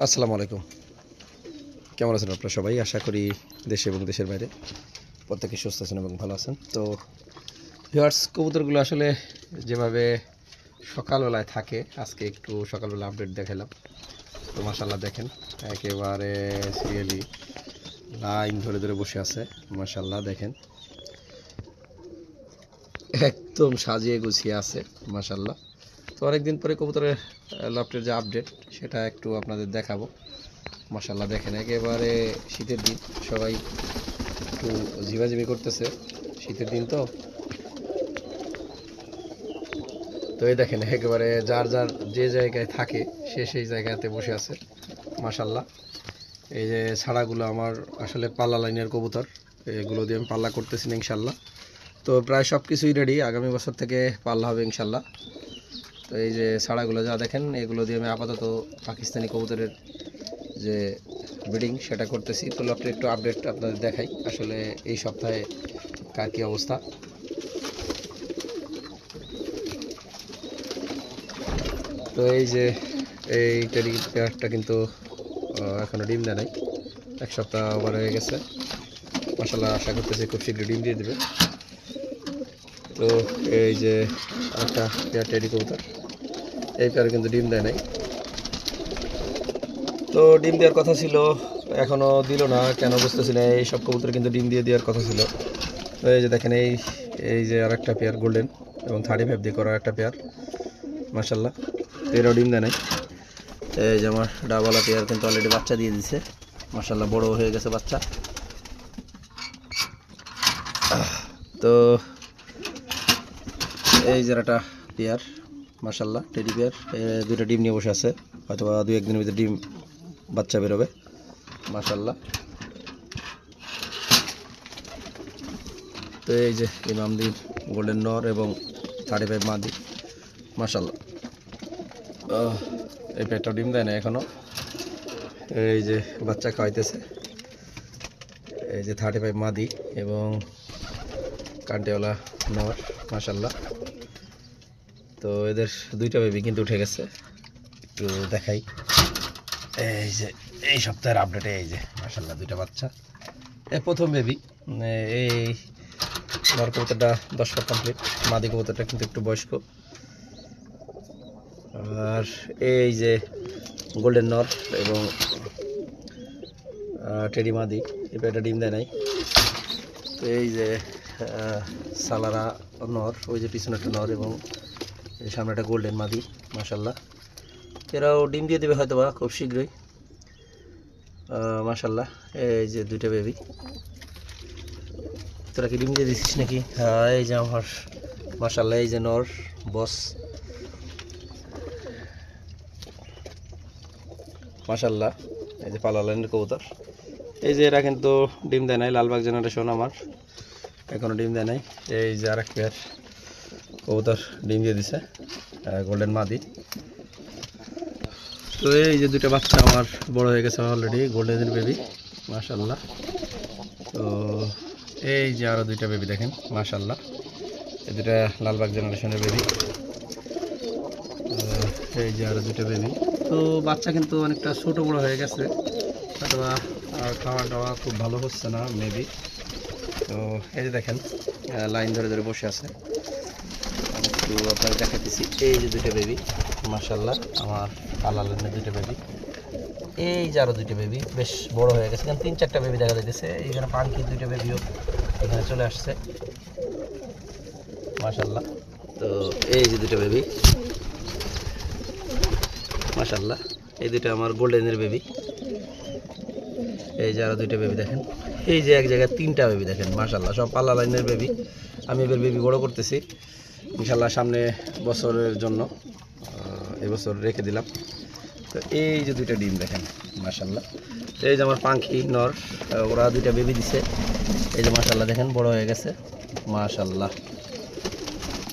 আসসালামু আলাইকুম। কেমন আছেন আপনারা সবাই? আশা করি দেশে এবং দেশের বাইরে প্রত্যেকে সুস্থ আছেন এবং ভালো আছেন। তো ভিউয়ার্স, কবুতরগুলো আসলে যেভাবে সকালবেলায় থাকে, আজকে একটু সকালবেলা আপডেট দেখালাম। তো মাশাআল্লাহ দেখেন, একেবারে সিরিয়ালি লাইন ধরে ধরে বসে আছে। মাশাআল্লাহ দেখেন, একদম সাজিয়ে গুছিয়ে আছে। মাশাআল্লাহ। তো অনেকদিন পরে কবুতরের লফটের যে আপডেট সেটা একটু আপনাদের দেখাবো। মাশাআল্লাহ দেখেন, একেবারে শীতের দিন, সবাই একটু ঝিমাঝিমি করতেছে, শীতের দিন তো। তো এই দেখেন, একেবারে যার যার যে জায়গায় থাকে সে সেই জায়গাতে বসে আছে। মাশাআল্লাহ। এই যে ছাড়াগুলো আমার আসলে পাল্লা লাইনের কবুতর, এগুলো দিয়ে আমি পাল্লা করতেছি না ইনশাল্লাহ। তো প্রায় সব কিছুই রেডি, আগামী বছর থেকে পাল্লা হবে ইনশাল্লাহ। তো এই যে ছাড়াগুলো যা দেখেন, এগুলো দিয়ে আমি আপাতত পাকিস্তানি কবুতরের যে ব্রিডিং সেটা করতেছি। তো লফটের একটু আপডেট আপনাদের দেখাই, আসলে এই সপ্তাহে কার কী অবস্থা। তো এই যে এই টেডি পেয়ারটা কিন্তু এখনও ডিম দেয় নাই, এক সপ্তাহ ওভার হয়ে গেছে। মাশাআল্লাহ, আশা করতেছি খুব শীঘ্রই ডিম দিয়ে দেবে। তো এই যে একটা পেয়ার টেডি কবুতর, এই পেয়ার কিন্তু ডিম দেয় নাই। তো ডিম দেওয়ার কথা ছিল, এখনও দিল না, কেন বুঝতেছি না। এই সব কবুতর কিন্তু ডিম দিয়ে দেওয়ার কথা ছিল। তো এই যে দেখেন, এই যে আর একটা পেয়ার গোল্ডেন এবং 35 দিয়ে করা একটা পেয়ার। মাশাআল্লাহ, এরাও ডিম দেয় নাই। এই যে আমার ডাবলা পেয়ার কিন্তু অলরেডি বাচ্চা দিয়ে দিছে। মাশাআল্লাহ, বড় হয়ে গেছে বাচ্চা। তো এই যে একটা পেয়ার, মাশাআল্লাহ টেডি পেয়ার, দুইটা ডিম নিয়ে বসে আছে, হয়তো বা 2-1 দিনের ভিতরে ডিম বাচ্চা বেরোবে। মাশাআল্লাহ। তো এই যে ইমামদির গোল্ডেন নর এবং 35 মাদি। মাশাআল্লাহ, এই পেটটা ডিম দেয় না এখনো। এই যে বাচ্চা খাওয়াইতেছে, এই যে 35 মাদি এবং কান্টেওয়ালা নর। মাশাআল্লাহ। তো এদের দুইটা বেবি কিন্তু উঠে গেছে, একটু দেখাই। এই যে এই সপ্তাহের আপডেটে এই যে মাশাআল্লাহ দুইটা বাচ্চা, এই প্রথম বেবি। এই নর কবুতরটা 10 পাক কমপ্লিট, মাদি কবুতরটা কিন্তু একটু বয়স্ক। আর এই যে গোল্ডেন নর এবং টেডি মাদি, এই পেয়ারটা ডিম দেয় নাই। তো এই যে সালারা নর, ওই যে পিছনে একটা নর এবং এই সামনে একটা গোল্ডেন মাদি। মাশাআল্লাহ, এরাও ডিম দিয়ে দেবে হয়তো বা খুব শীঘ্রই। মাশাআল্লাহ, এই যে দুইটা বেবি। তোরা কি ডিম দিয়ে দিচ্ছিস নাকি? হ্যাঁ, এই যে আমার মাশাআল্লাহ, এই যে নর বস। মাশাআল্লাহ, এই যে পালা লাইনের কবুতর। এই যে এরা কিন্তু ডিম দেয় নাই, লালবাগ জেনারেশন আমার, এখনও ডিম দেয় নাই। এই যে আরেক পেয়ার কবুতর ডিম দিয়ে দিছে, গোল্ডেন মাদি। তো এই যে দুটো বাচ্চা আমার বড় হয়ে গেছে অলরেডি, গোল্ডেনের বেবি। মাশাআল্লাহ। তো এই যে আরও দুইটা বেবি দেখেন, মাশাআল্লাহ, এই দুটা লালবাগ জেনারেশনের বেবি। এই যে আরও দুটো বেবি। তো বাচ্চা কিন্তু অনেকটা ছোটো বড়ো হয়ে গেছে, অথবা খাওয়া দাওয়া খুব ভালো হচ্ছে না মেবি। তো এই যে দেখেন, লাইন ধরে ধরে বসে আছে। একটু আপনাকে দেখাতেছি, এই যে দুটো বেবি। মাশাআল্লাহ, আমার পালা লাইনের দুটো বেবি। এই যে আরও দুটো বেবি বেশ বড় হয়ে গেছে, এখানে 3-4টা বেবি দেখা যাইতেছে। এইখানে পাঙ্কির দুটো বেবিও এখানে চলে আসছে। মাশাআল্লাহ। তো এই যে দুটো বেবি, মাশাআল্লাহ, এই দুটো আমার গোল্ডেনের বেবি। এই যে আরও দুইটা বেবি দেখেন, এই যে এক জায়গায় 3টা বেবি দেখেন। মাশাআল্লাহ, সব পাল্লা লাইনের বেবি। আমি এবার বেবি বড় করতেছি ইনশাআল্লাহ, সামনে বছরের জন্য এবছর রেখে দিলাম। তো এই যে দুইটা ডিম দেখেন, মাশাআল্লাহ। এই যে আমার পাঙ্খি নর, ওরা দুইটা বেবি দিছে। এই যে মাশাআল্লাহ দেখেন, বড় হয়ে গেছে। মাশাআল্লাহ।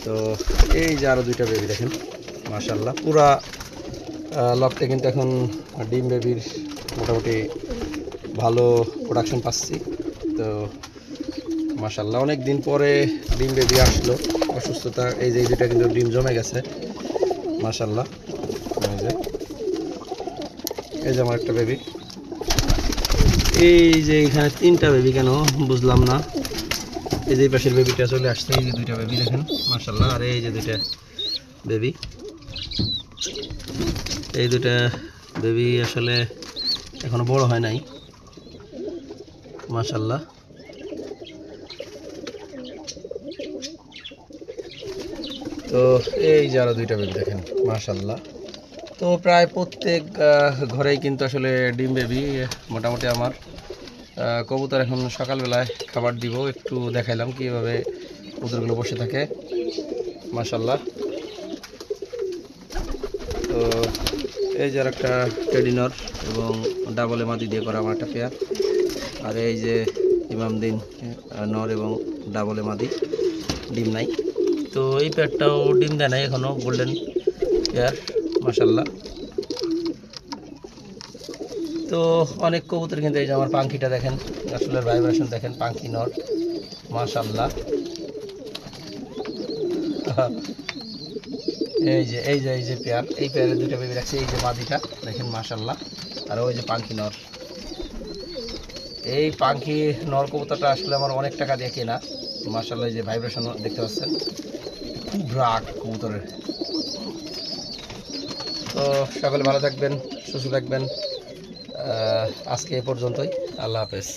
তো এই যে আরও দুইটা বেবি দেখেন, মাশাআল্লাহ। পুরা লফটে কিন্তু এখন ডিম বেবির মোটামুটি ভালো প্রোডাকশন পাচ্ছি। তো মাশাআল্লাহ, অনেক দিন পরে ডিম বেবি আসলো, অসুস্থতা। এই যে এই দুইটা কিন্তু ডিম জমে গেছে। মাশাআল্লাহ, এই যে আমার একটা বেবি। এই যে এখানে 3টা বেবি কেন বুঝলাম না। এই যে পাশের বেবিটা চলে আসছে, এই যে 2টা বেবি দেখেন মাশাআল্লাহ। আর এই যে 2টা বেবি, এই 2টা বেবি আসলে এখনো বড় হয় নাই মাশাআল্লাহ। তো এই যে আরো 2টা বেবি দেখেন মাশাআল্লাহ। তো প্রায় প্রত্যেক ঘরেই কিন্তু আসলে ডিম বেবি মোটামুটি আমার। কবুতর এখন সকালবেলায় খাবার দিব, একটু দেখাইলাম কীভাবে কবুতরগুলো বসে থাকে মাশাআল্লাহ। তো এই যে আর একটা টেডিনর এবং ডাবলে মাদি দিয়ে করা আমার একটা পেয়ার। আর এই যে ইমামদিন নর এবং ডাবলে মাদি, ডিম নাই। তো এই পেয়ারটাও ডিম দেয় নাই এখনও, গোল্ডেন পেয়ার মাশাআল্লাহ। তো অনেক কবুতর কিন্তু এই যে আমার পাখিটা দেখেন, আসলে ভাইব্রেশন দেখেন, পাখি নর মাশাআল্লাহ। এই যে পেয়ার, এই পেয়ারে 2টা বেবি রাখছে, এই যে মাদিটা দেখেন মাশাআল্লাহ। আর ওই যে পাখি নর, এই পাখি নর কবুতরটা আসলে আমার অনেক টাকা দিয়ে কেনা মাশাআল্লাহ। এই যে ভাইব্রেশন দেখতে পাচ্ছেন, খুব রাগ কবুতরের। তো সকলে ভালো থাকবেন, সুস্থ থাকবেন। আজকে এ পর্যন্তই, আল্লাহ হাফেজ।